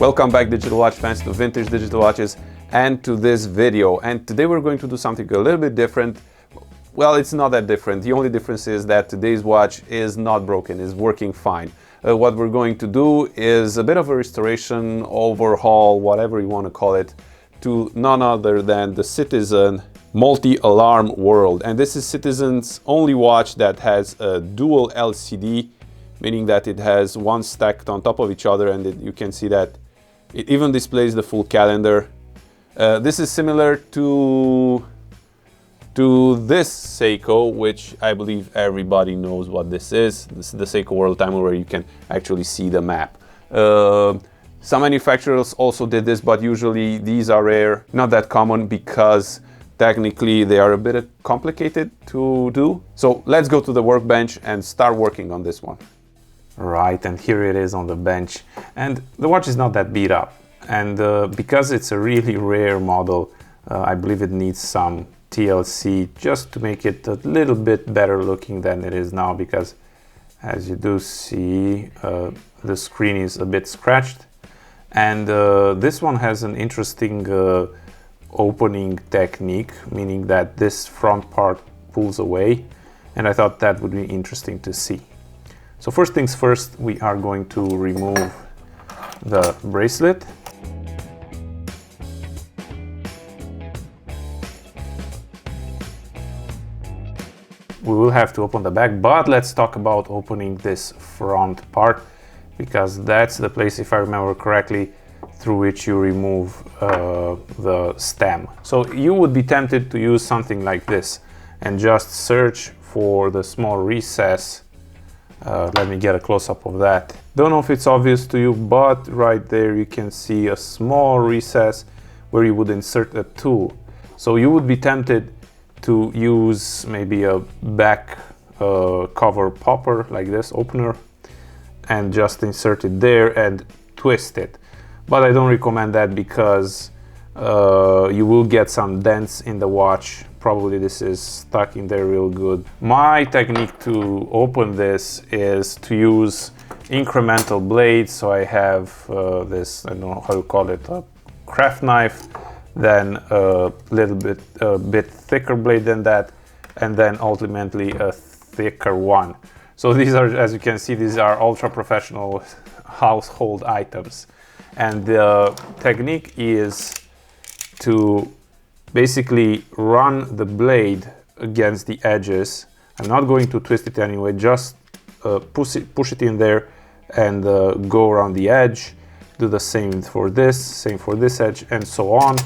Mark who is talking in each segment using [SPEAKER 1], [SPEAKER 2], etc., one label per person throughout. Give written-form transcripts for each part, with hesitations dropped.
[SPEAKER 1] Welcome back, digital watch fans, to Vintage Digital Watches and to this video. And today we're going to do something a little bit different. Well, it's not that different. The only difference is that today's watch is not broken, is working fine. What we're going to do is a bit of a restoration, overhaul, whatever you want to call it, to none other than the Citizen multi-alarm world. And this is Citizen's only watch that has a dual LCD, meaning that it has one stacked on top of each other, and you can see that it even displays the full calendar. This is similar to this Seiko, which I believe everybody knows what this is. This is the Seiko World Timer, where you can actually see the map. Some manufacturers also did this, but usually these are rare, not that common, because technically they are a bit complicated to do. So let's go to the workbench and start working on this one. Right, and here it is on the bench, and the watch is not that beat up, and because it's a really rare model, I believe it needs some TLC just to make it a little bit better looking than it is now, because as you do see, the screen is a bit scratched, and this one has an interesting opening technique, meaning that this front part pulls away, and I thought that would be interesting to see. So first things first, we are going to remove the bracelet. We will have to open the back, but let's talk about opening this front part, because that's the place, if I remember correctly, through which you remove the stem. So you would be tempted to use something like this and just search for the small recess. Let me get a close-up of that. Don't know if it's obvious to you, but right there you can see a small recess where you would insert a tool. So you would be tempted to use maybe a back cover popper like this, opener, and just insert it there and twist it. But I don't recommend that, because you will get some dents in the watch. Probably this is stuck in there real good. My technique to open this is to use incremental blades. So I have this, I don't know how to call it, a craft knife, then a bit thicker blade than that, and then ultimately a thicker one. So these are, as you can see, these are ultra professional household items. And the technique is to basically run the blade against the edges. I'm not going to twist it anyway, just push it in there and go around the edge. Do the same for this edge, and so on.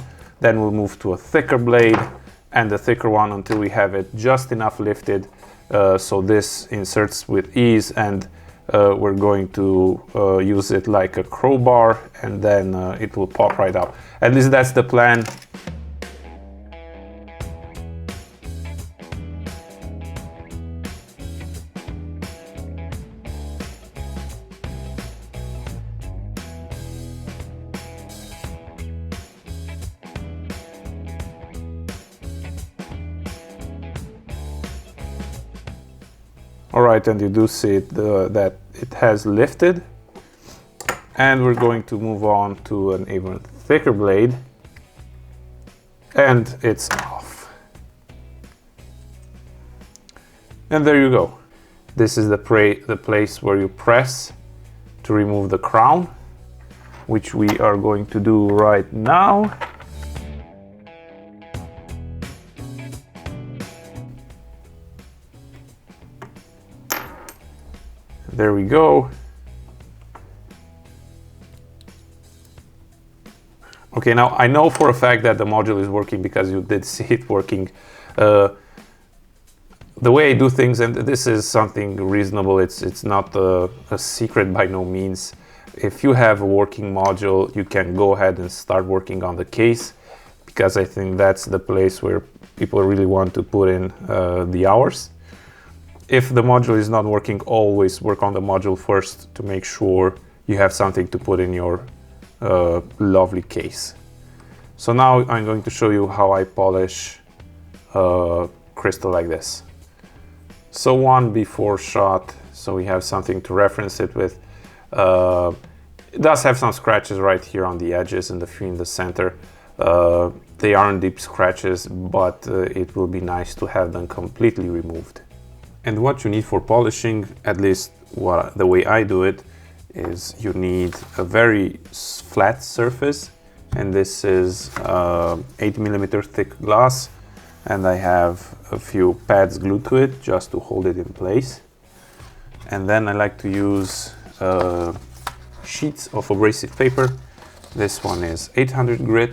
[SPEAKER 1] Then we'll move to a thicker blade and a thicker one until we have it just enough lifted so this inserts with ease, and we're going to use it like a crowbar, and then it will pop right out. At least that's the plan. All right, and you do see it, that it has lifted, and we're going to move on to an even thicker blade, and it's off. And there you go. This is the place where you press to remove the crown, which we are going to do right now. There we go. Okay, now I know for a fact that the module is working, because you did see it working. The way I do things, and this is something reasonable, it's not a secret by no means. If you have a working module, you can go ahead and start working on the case, because I think that's the place where people really want to put in the hours. If the module is not working, always work on the module first to make sure you have something to put in your lovely case. So now I'm going to show you how I polish crystal like this. So one before shot, so we have something to reference it with. It does have some scratches right here on the edges and a few in the center. They aren't deep scratches, but it will be nice to have them completely removed. And what you need for polishing, at least the way I do it, is you need a very flat surface, and this is 8mm thick glass, and I have a few pads glued to it just to hold it in place. And then I like to use sheets of abrasive paper. This one is 800 grit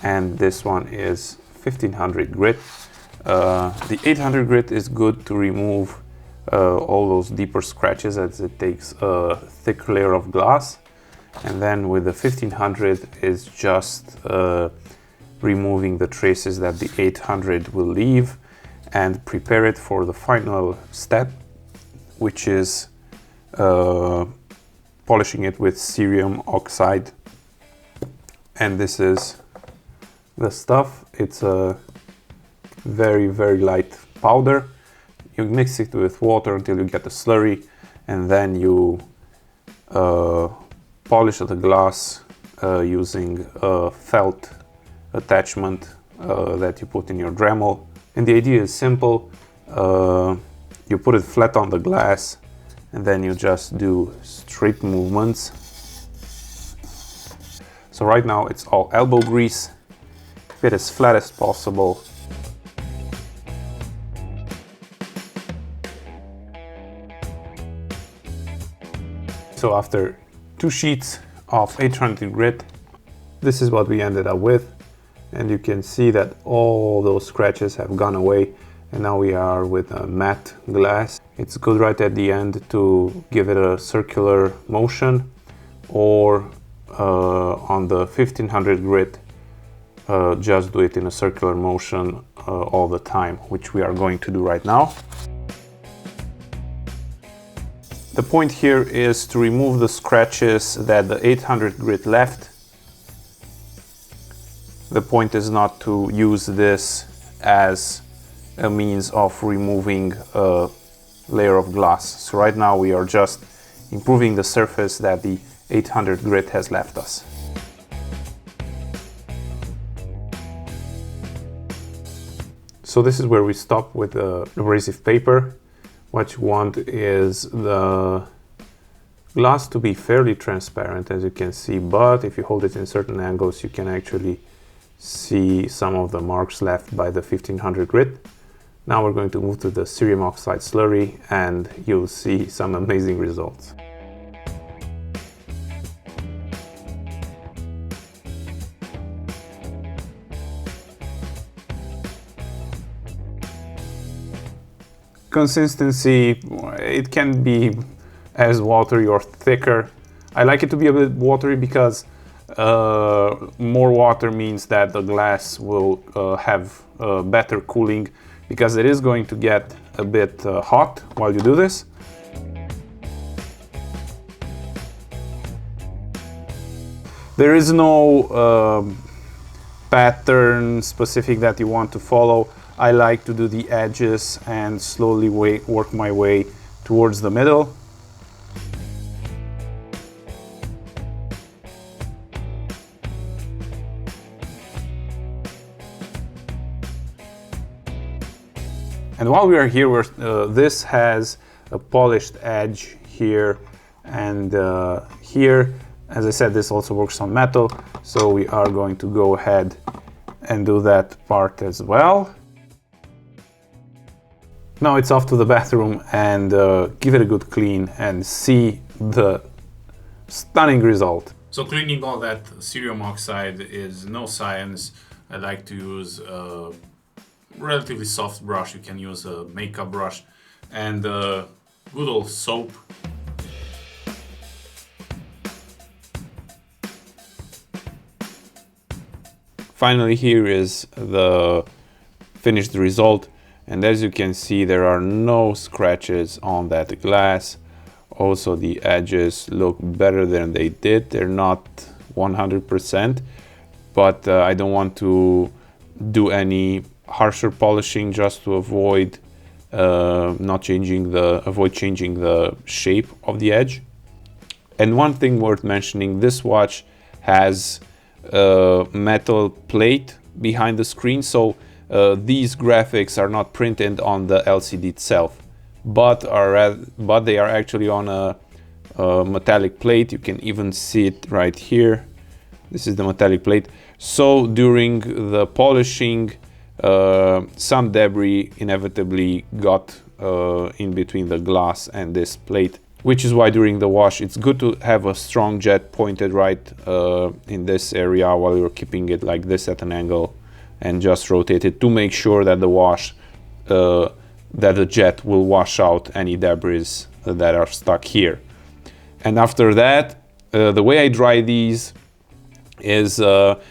[SPEAKER 1] and this one is 1500 grit. The 800 grit is good to remove all those deeper scratches, as it takes a thick layer of glass. And then with the 1500 is just removing the traces that the 800 will leave and prepare it for the final step, which is polishing it with cerium oxide. And this is the stuff. It's a very, very light powder. You mix it with water until you get a slurry, and then you polish the glass using a felt attachment that you put in your Dremel. And the idea is simple. You put it flat on the glass and then you just do straight movements. So right now it's all elbow grease. Keep it as flat as possible. So after 2 sheets of 800 grit, this is what we ended up with. And you can see that all those scratches have gone away. And now we are with a matte glass. It's good right at the end to give it a circular motion, or on the 1500 grit, just do it in a circular motion all the time, which we are going to do right now. The point here is to remove the scratches that the 800 grit left. The point is not to use this as a means of removing a layer of glass. So right now we are just improving the surface that the 800 grit has left us. So this is where we stop with the abrasive paper. What you want is the glass to be fairly transparent, as you can see, but if you hold it in certain angles you can actually see some of the marks left by the 1500 grit. Now we're going to move to the cerium oxide slurry and you'll see some amazing results. Consistency, it can be as watery or thicker. I like it to be a bit watery because more water means that the glass will have better cooling, because it is going to get a bit hot while you do this. There is no pattern specific that you want to follow. I like to do the edges and slowly work my way towards the middle. And while we are here, this has a polished edge here and here. As I said, this also works on metal, so we are going to go ahead and do that part as well. Now it's off to the bathroom and give it a good clean and see the stunning result. So cleaning all that cerium oxide is no science. I like to use a relatively soft brush. You can use a makeup brush and good old soap. Finally, here is the finished result. And as you can see, there are no scratches on that glass. Also, the edges look better than they did. They're not 100%, but I don't want to do any harsher polishing just to avoid changing the shape of the edge. And one thing worth mentioning, this watch has a metal plate behind the screen, so these graphics are not printed on the LCD itself, but they are actually on a metallic plate. You can even see it right here. This is the metallic plate. So during the polishing, some debris inevitably got in between the glass and this plate, which is why during the wash it's good to have a strong jet pointed right in this area while you're keeping it like this at an angle, and just rotate it to make sure that the jet will wash out any debris that are stuck here. And after that, the way I dry these is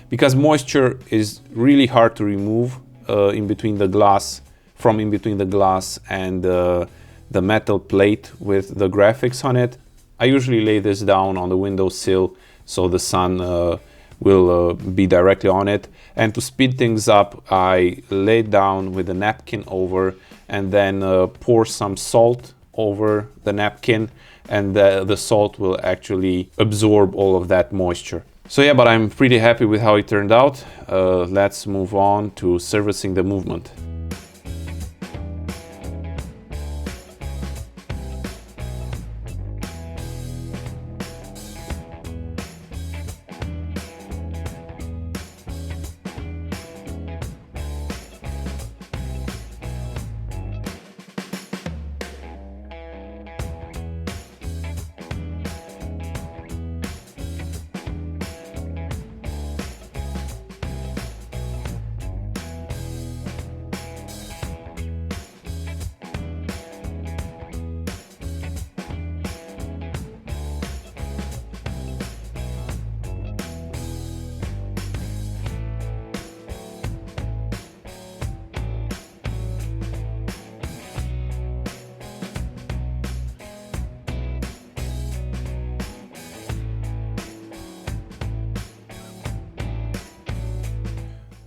[SPEAKER 1] because moisture is really hard to remove from in between the glass and the metal plate with the graphics on it. I usually lay this down on the windowsill so the sun will be directly on it. And to speed things up, I lay down with a napkin over and then pour some salt over the napkin, and the salt will actually absorb all of that moisture. So yeah, but I'm pretty happy with how it turned out. Let's move on to servicing the movement.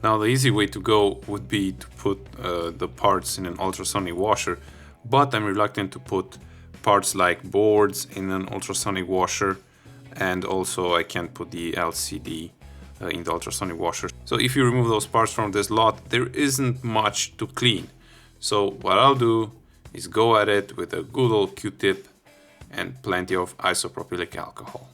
[SPEAKER 1] Now the easy way to go would be to put the parts in an ultrasonic washer, but I'm reluctant to put parts like boards in an ultrasonic washer, and also I can't put the LCD in the ultrasonic washer. So if you remove those parts from this lot, there isn't much to clean. So what I'll do is go at it with a good old Q-tip and plenty of isopropylic alcohol.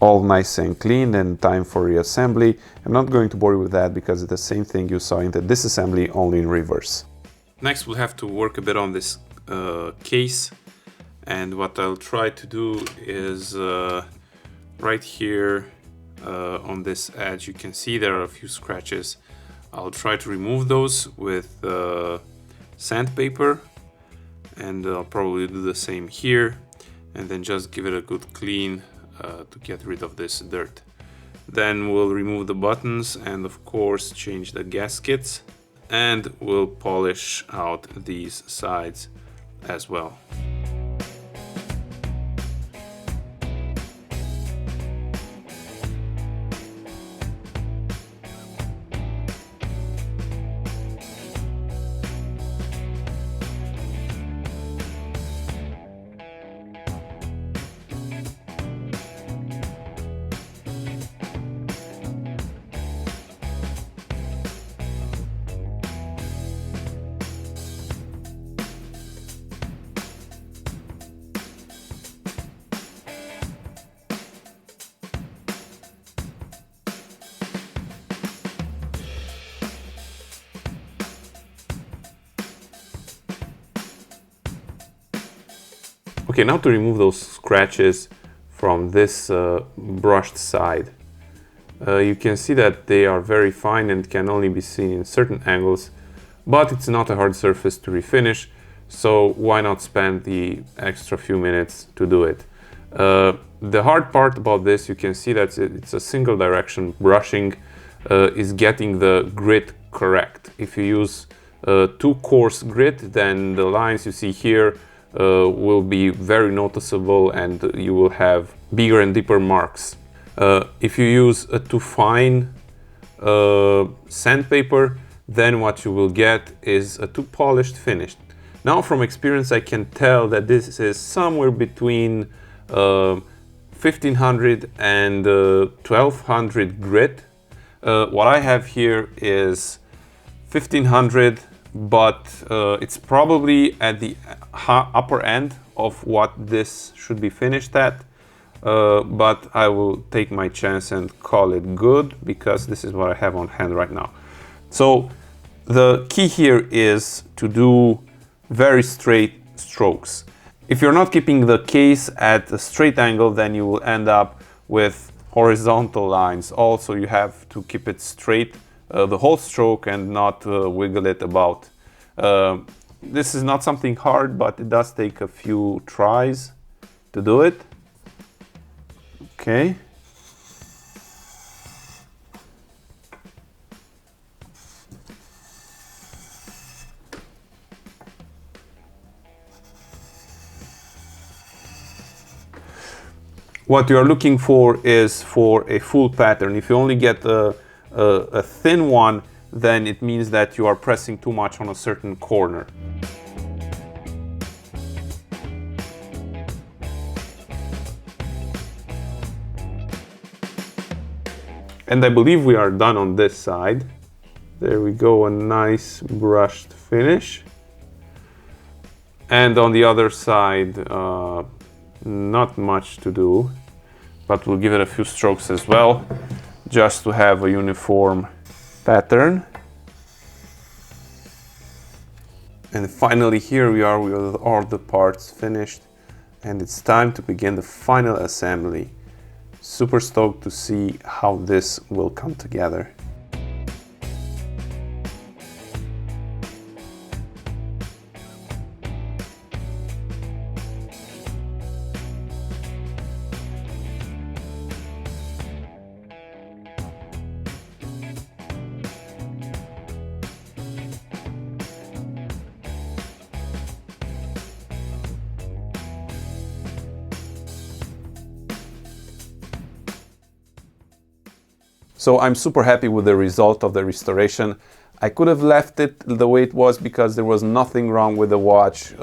[SPEAKER 1] All nice and clean and time for reassembly. I'm not going to bore you with that because it's the same thing you saw in the disassembly, only in reverse. Next we'll have to work a bit on this case, and what I'll try to do is right here on this edge you can see there are a few scratches. I'll try to remove those with sandpaper, and I'll probably do the same here, and then just give it a good clean to get rid of this dirt. Then we'll remove the buttons and of course change the gaskets, and we'll polish out these sides as well. Okay, now to remove those scratches from this brushed side. You can see that they are very fine and can only be seen in certain angles, but it's not a hard surface to refinish, so why not spend the extra few minutes to do it. The hard part about this, you can see that it's a single direction brushing, is getting the grit correct. If you use too coarse grit, then the lines you see here will be very noticeable and you will have bigger and deeper marks. If you use a too fine sandpaper, then what you will get is a too polished finish. Now from experience I can tell that this is somewhere between 1500 and 1200 grit. What I have here is 1500, but it's probably at the upper end of what this should be finished at. But I will take my chance and call it good because this is what I have on hand right now. So the key here is to do very straight strokes. If you're not keeping the case at a straight angle, then you will end up with horizontal lines. Also, you have to keep it straight the whole stroke and not wiggle it about. This is not something hard, but it does take a few tries to do it. Okay. What you are looking for is for a full pattern. If you only get a thin one, then it means that you are pressing too much on a certain corner. And I believe we are done on this side. There we go, a nice brushed finish. And on the other side, not much to do, but we'll give it a few strokes as well, just to have a uniform pattern. And finally here we are with all the parts finished, and it's time to begin the final assembly. Super stoked to see how this will come together. So I'm super happy with the result of the restoration. I could have left it the way it was because there was nothing wrong with the watch.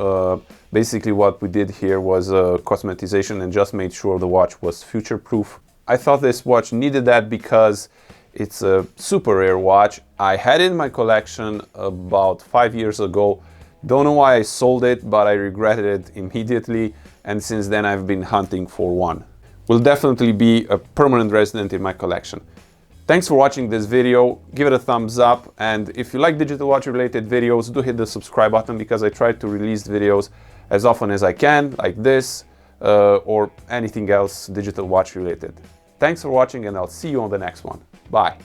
[SPEAKER 1] Basically what we did here was cosmetization and just made sure the watch was future-proof. I thought this watch needed that because it's a super rare watch. I had it in my collection about 5 years ago. Don't know why I sold it, but I regretted it immediately, and since then I've been hunting for one. Will definitely be a permanent resident in my collection. Thanks for watching this video, give it a thumbs up, and if you like digital watch related videos, do hit the subscribe button because I try to release videos as often as I can, like this, or anything else digital watch related. Thanks for watching and I'll see you on the next one. Bye.